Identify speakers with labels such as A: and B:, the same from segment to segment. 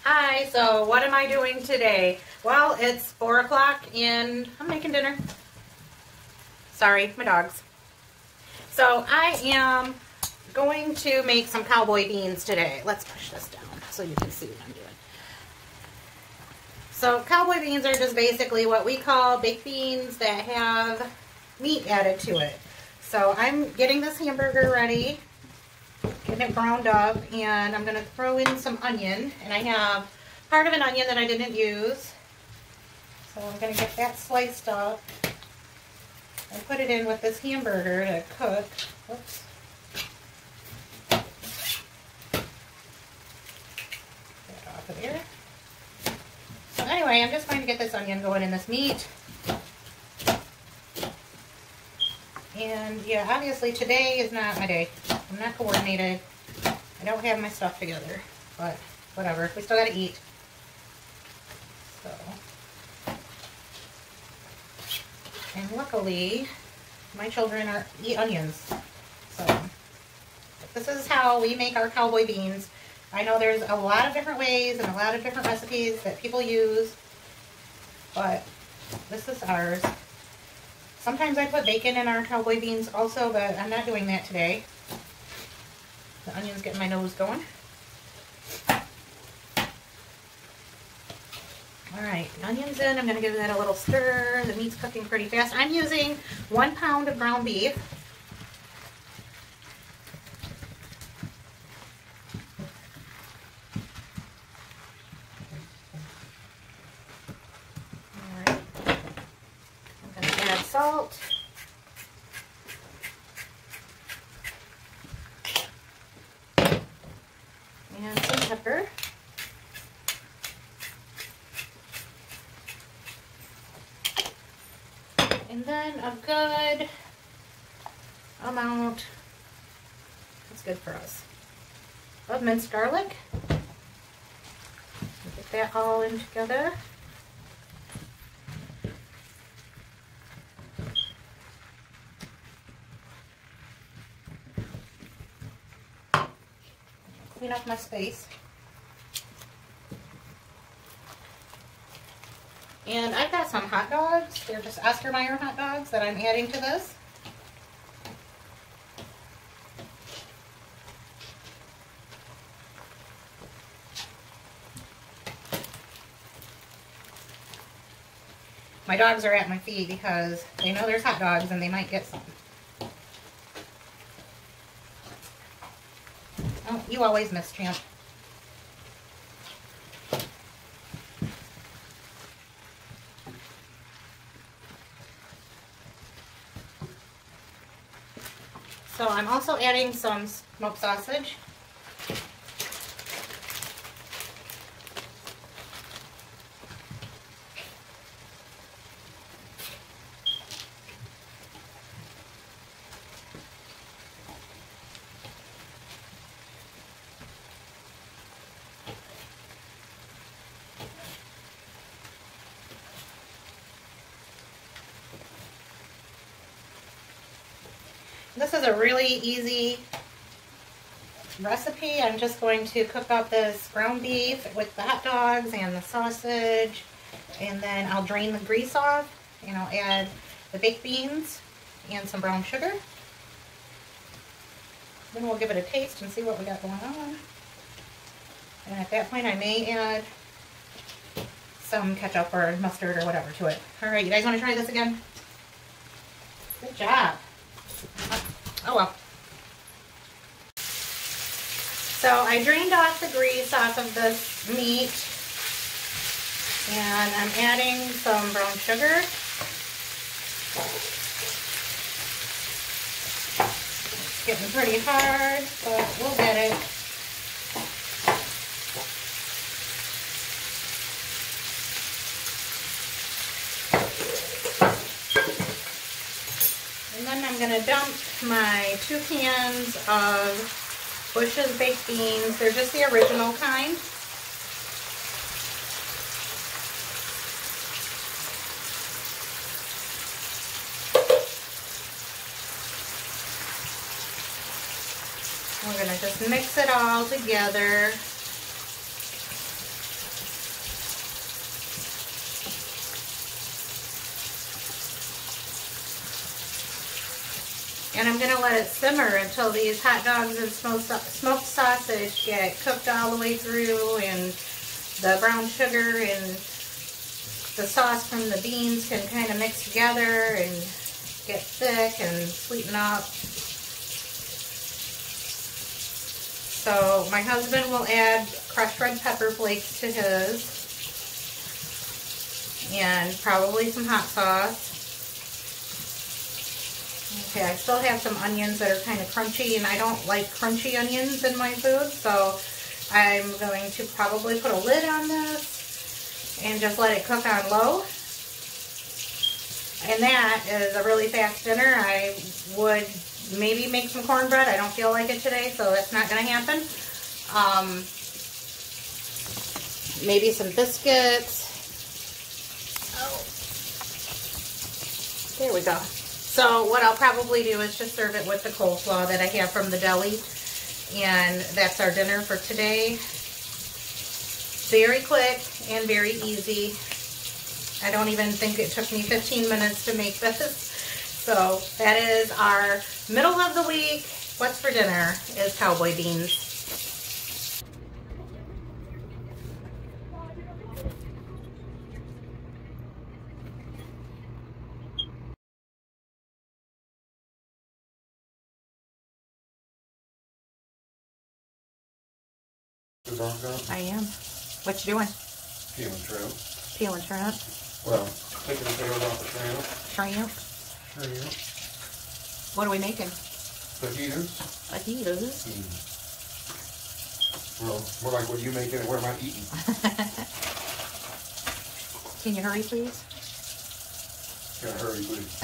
A: Hi, so what am I doing today? Well, it's 4 o'clock and I'm making dinner. Sorry, my dogs. So I am going to make some cowboy beans today. Let's push this down so you can see what I'm doing. So cowboy beans are just basically what we call baked beans that have meat added to it. So I'm getting this hamburger ready, getting it browned up, and I'm going to throw in some onion. And I have part of an onion that I didn't use. So I'm going to get that sliced up and put it in with this hamburger to cook. Oops. Get that off of there. So anyway, I'm just going to get this onion going in this meat. And yeah, obviously today is not my day. I'm not coordinated. I don't have my stuff together, but whatever. We still got to eat. So, and luckily, my children eat onions. So, this is how we make our cowboy beans. I know there's a lot of different ways and a lot of different recipes that people use, but this is ours. Sometimes I put bacon in our cowboy beans also, but I'm not doing that today. The onion's getting my nose going. Alright, the onion's in. I'm going to give that a little stir. The meat's cooking pretty fast. I'm using 1 pound of ground beef. Alright. I'm going to add salt. And some pepper. And then a good amount, that's good for us, of minced garlic. Get that all in together. Clean up my space. And I've got some hot dogs. They're just Oscar Mayer hot dogs that I'm adding to this. My dogs are at my feet because they know there's hot dogs and they might get some. Oh, you always miss, champ. So I'm also adding some smoked sausage. This is a really easy recipe. I'm just going to cook up this ground beef with the hot dogs and the sausage, and then I'll drain the grease off, and I'll add the baked beans and some brown sugar. Then we'll give it a taste and see what we got going on. And at that point I may add some ketchup or mustard or whatever to it. Alright, you guys want to try this again? Good job. Oh well. So I drained off the grease off of this meat, and I'm adding some brown sugar. It's getting pretty hard, but we'll get it. And then I'm going to dump my 2 cans of Bush's baked beans. They're just the original kind. We're going to just mix it all together. And I'm going to let it simmer until these hot dogs and smoked sausage get cooked all the way through, and the brown sugar and the sauce from the beans can kind of mix together and get thick and sweeten up. So my husband will add crushed red pepper flakes to his, and probably some hot sauce. Okay, I still have some onions that are kind of crunchy, and I don't like crunchy onions in my food, so I'm going to probably put a lid on this and just let it cook on low. And that is a really fast dinner. I would maybe make some cornbread. I don't feel like it today, so that's not going to happen. Maybe some biscuits. Oh, there we go. So what I'll probably do is just serve it with the coleslaw that I have from the deli. And that's our dinner for today. Very quick and very easy. I don't even think it took me 15 minutes to make this. So that is our middle of the week. What's for dinner is cowboy beans. I am. What you doing?
B: Peeling shrimp.
A: Peeling shrimp.
B: Well, taking the tails off the shrimp.
A: Shrimp. What are we making?
B: Fajitas.
A: Fajitas.
B: Well, more like what are you making and what am I eating?
A: Can you hurry, please?
B: Gotta hurry, please.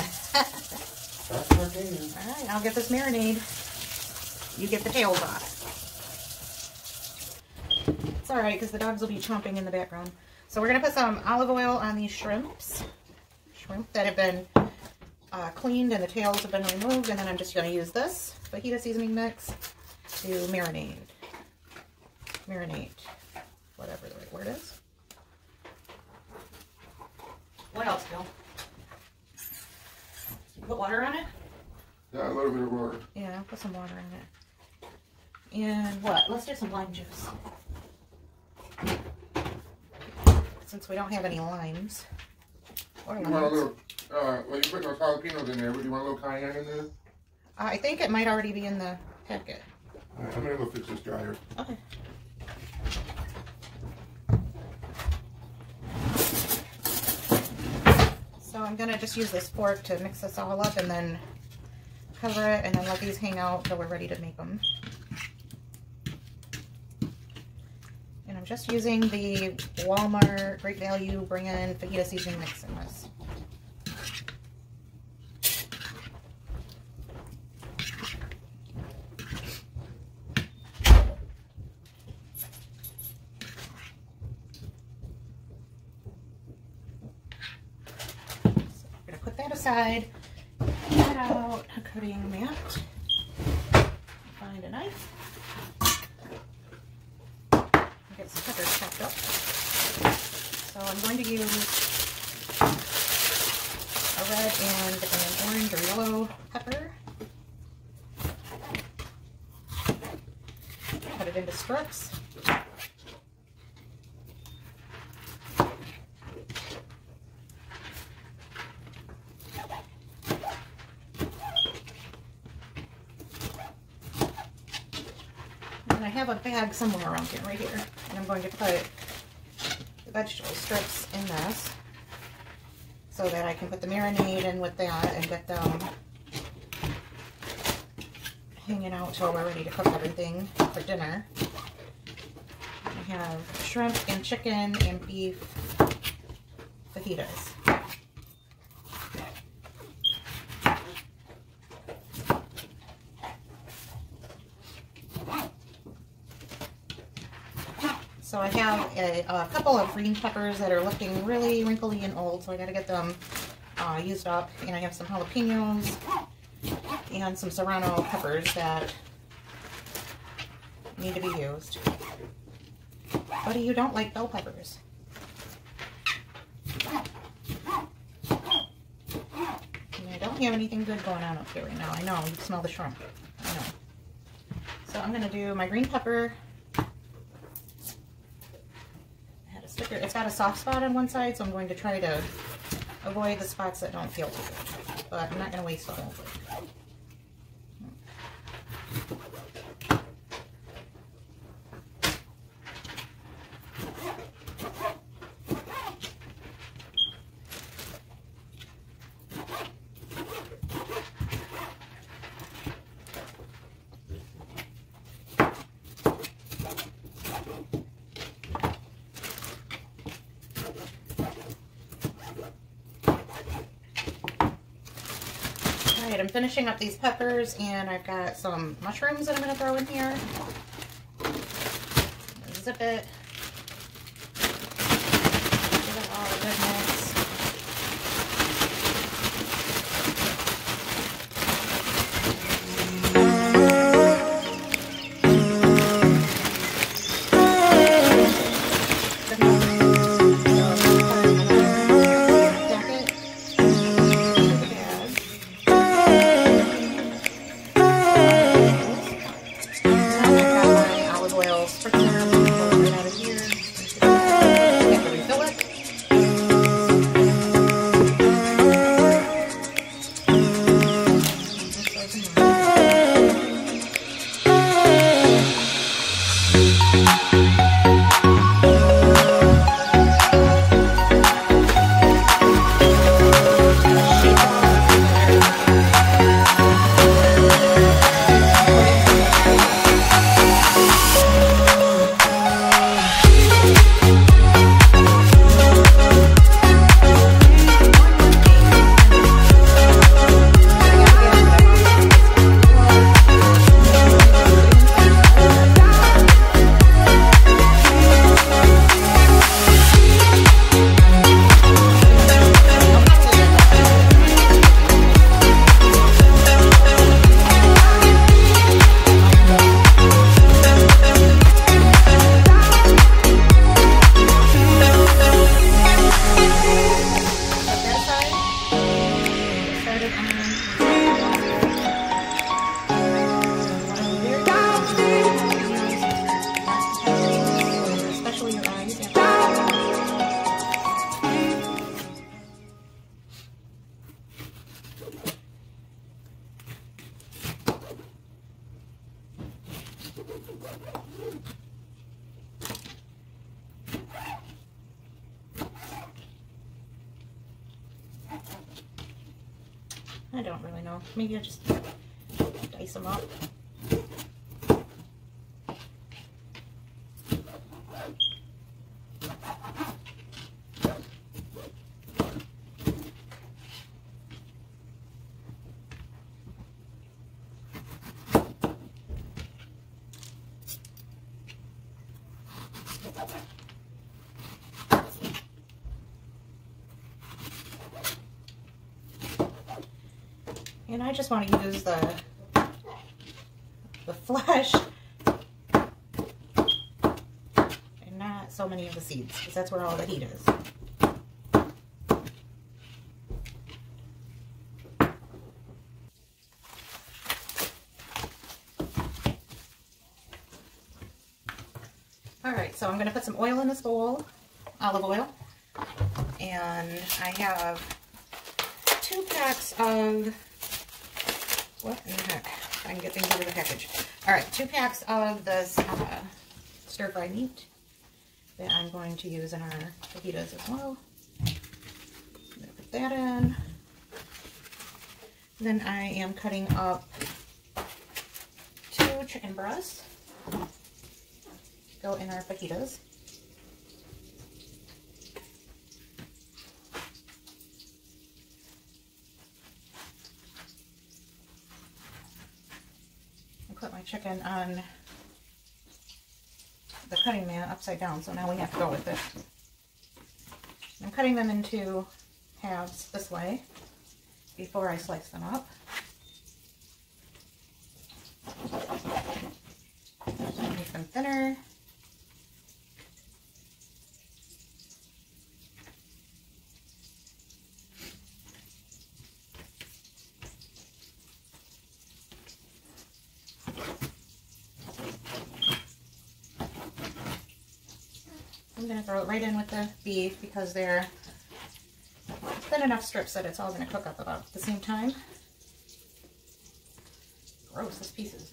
B: That's what I can.
A: All right, I'll get this marinade. You get the tails off. It's all right, because the dogs will be chomping in the background. So we're going to put some olive oil on these shrimps. Shrimp that have been cleaned and the tails have been removed. And then I'm just going to use this fajita seasoning mix to marinate. Marinate. Whatever the right word is. What else, Bill? You put water on it?
B: Yeah, a little bit of water.
A: Yeah, put some water on it. And what? Let's do some lime juice. Since we don't have any limes. Or
B: you want a little, well, you put those jalapenos in there. Would you want a little cayenne in there?
A: I think it might already be in the packet.
B: All right, I'm going to go fix this dryer.
A: Okay. So I'm going to just use this fork to mix this all up and then cover it and then let these hang out until we're ready to make them. And I'm just using the Walmart Great Value Bring-In Fajita Seasoning Mix in this. So I'm going to put that aside, get out a cutting mat, find a knife. Get some peppers chopped up. So I'm going to use a red and an orange or yellow pepper. Cut it into strips. And I have a bag somewhere around here, right here. And I'm going to put the vegetable strips in this so that I can put the marinade in with that and get them hanging out till we're ready to cook everything for dinner. I have shrimp and chicken and beef fajitas. So I have a couple of green peppers that are looking really wrinkly and old, so I got to get them used up. And I have some jalapenos and some serrano peppers that need to be used. Buddy, you don't like bell peppers. And I don't. don't have anything good going on up here right now. I know, you can smell the shrimp. I know. So I'm gonna do my green pepper. I had a sticker. It's got a soft spot on one side, so I'm going to try to avoid the spots that don't feel too good. But I'm not gonna waste all of it. I'm finishing up these peppers, and I've got some mushrooms that I'm going to throw in here. Zip it. Give it all a good mix. I don't really know. Maybe I just dice them up. And I just want to use the flesh and not so many of the seeds, because that's where all the heat is. Alright, so I'm going to put some oil in this bowl, olive oil, and I have 2 packs of, what in the heck, I can get things out of the package. Alright, 2 packs of this stir-fry meat that I'm going to use in our fajitas as well. I'm going to put that in. Then I am cutting up 2 chicken breasts to go in our fajitas. Put my chicken on the cutting mat upside down, so now we have to go with it. I'm cutting them into halves this way before I slice them up. Make them thinner. going to throw it right in with the beef because they're thin enough strips that it's all going to cook up about the same time. Gross, this piece is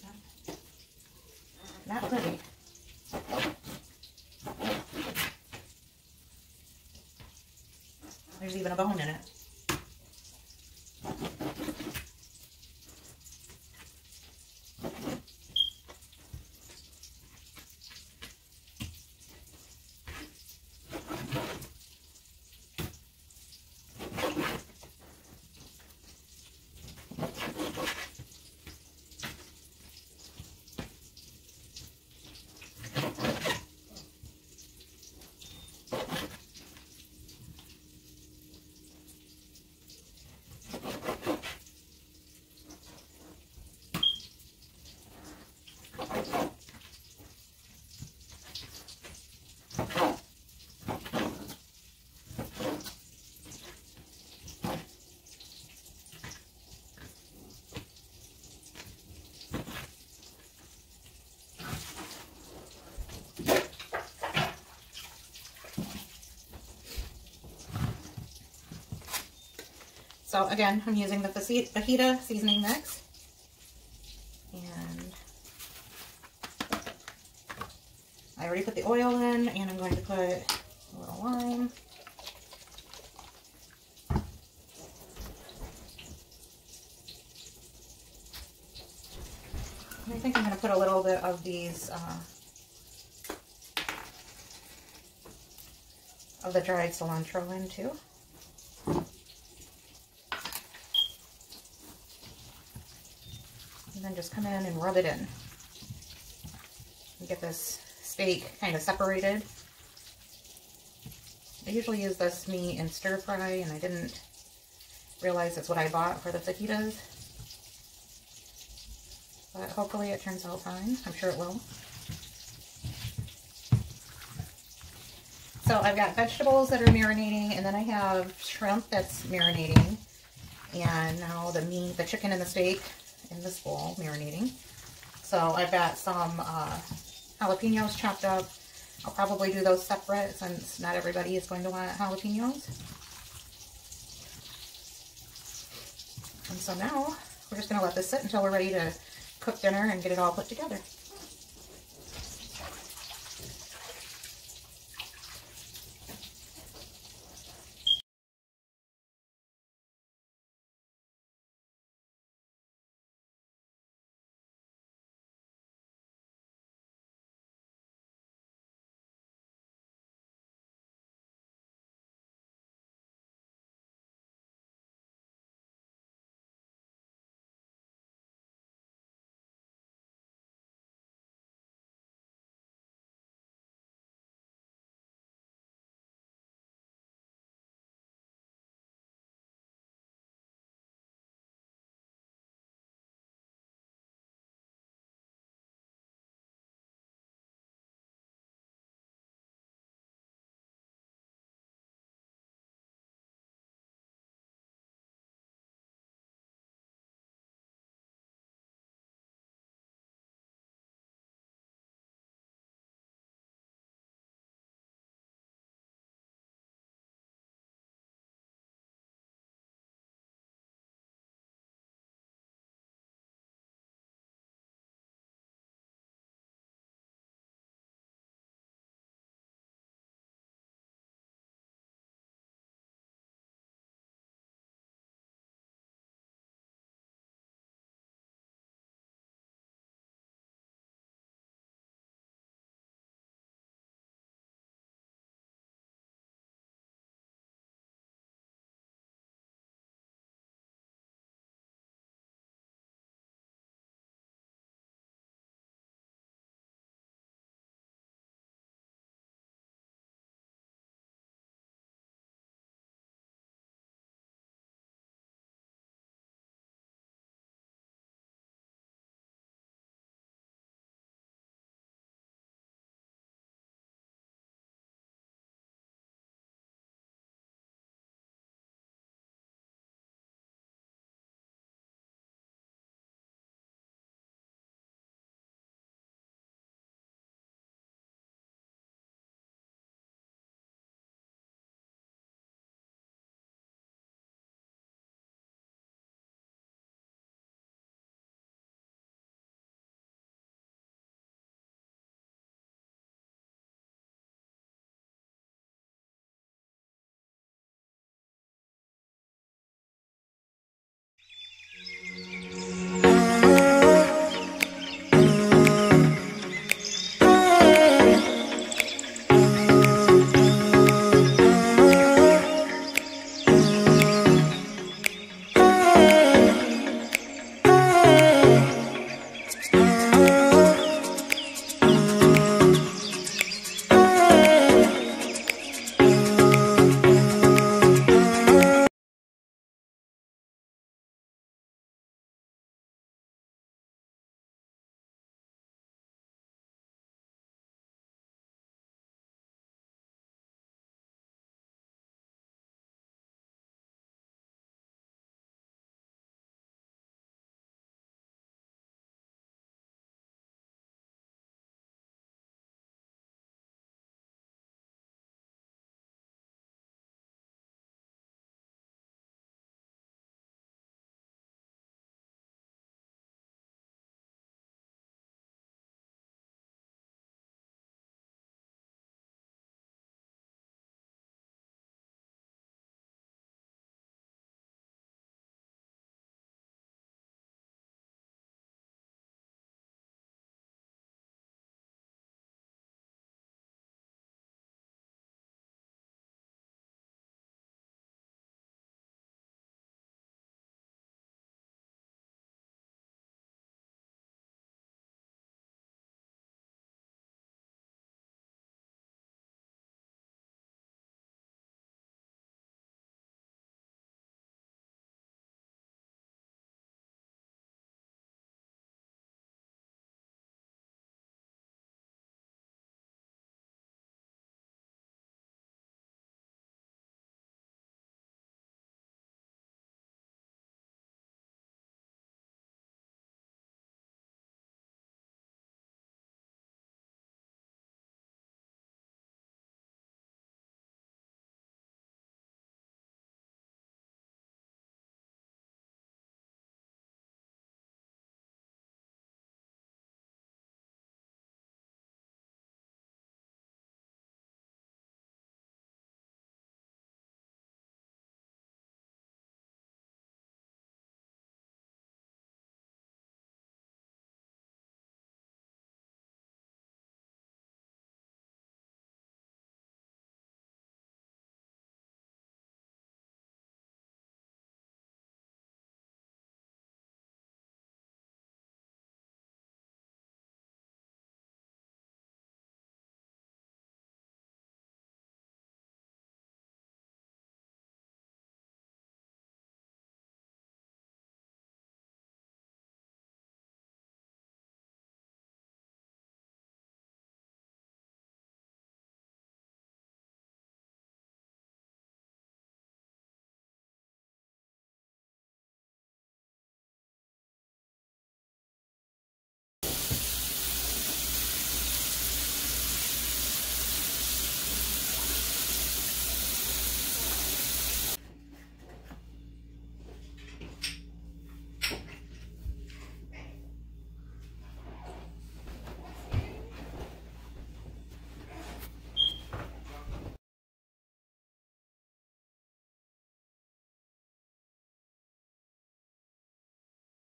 A: not pretty. There's even a bone in it. So again, I'm using the fajita seasoning mix. And I already put the oil in, and I'm going to put a little lime. And I think I'm going to put a little bit of these, of the dried cilantro in too. And then just come in and rub it in. And get this steak kind of separated. I usually use this meat in stir fry, and I didn't realize it's what I bought for the fajitas. But hopefully it turns out fine. I'm sure it will. So I've got vegetables that are marinating, and then I have shrimp that's marinating. And now the meat, the chicken and the steak in this bowl marinating. So I've got some jalapenos chopped up. I'll probably do those separate since not everybody is going to want jalapenos. And so now we're just going to let this sit until we're ready to cook dinner and get it all put together.